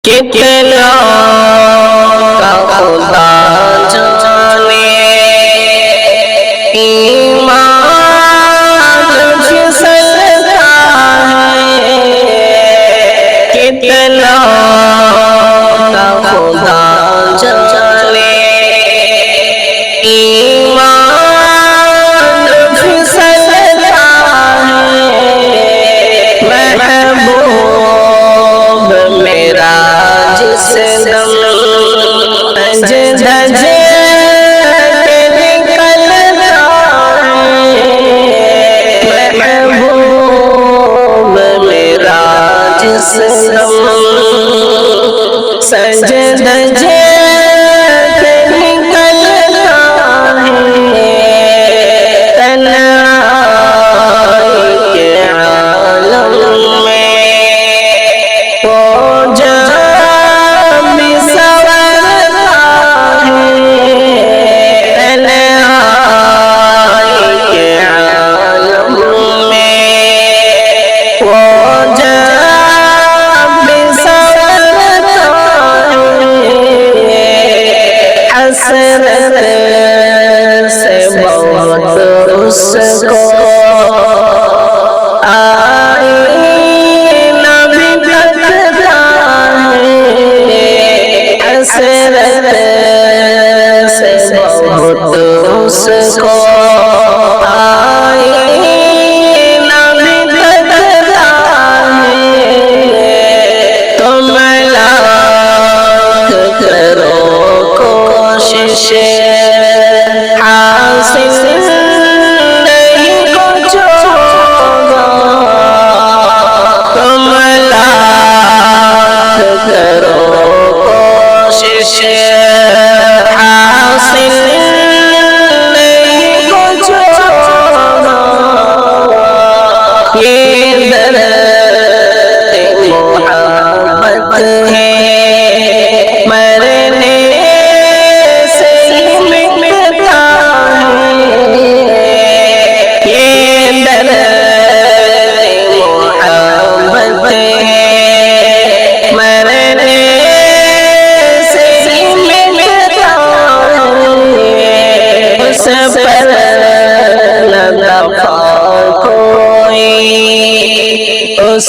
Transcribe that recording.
کتنا کا خدا جانے ایمان پھسلتا ہے، کتنا کا خدا جانے ایمان پھسلتا ہے، محبوب میرا جس دم دھج دھج کے نکلتا ہے، محبوب میرا جس دم سج دھج کے نکلتا ہے، تنہائی کے عالم میں وہ جب بھی سنورتا ہے، تنہائی کے عالم میں وہ جب بھی سنورتا ہے، حسرت سے بہت اس کو آئینہ بھی تکتا ہے، حسرت سے بہت اس کو آئینہ بھی تکتا ہے، تم لاکھ کرو کوشش حاصل نہیں کچھ ہوگا، تم لاکھ کرو کوشش حاصل نہیں کچھ ہوگا، یہ درد محبت ہے مرنے سے ہی مٹتا ہے، یہ درد محبت ہے مرنے سے ہی مٹتا ہے، اس پر نہ دفع کوئی اس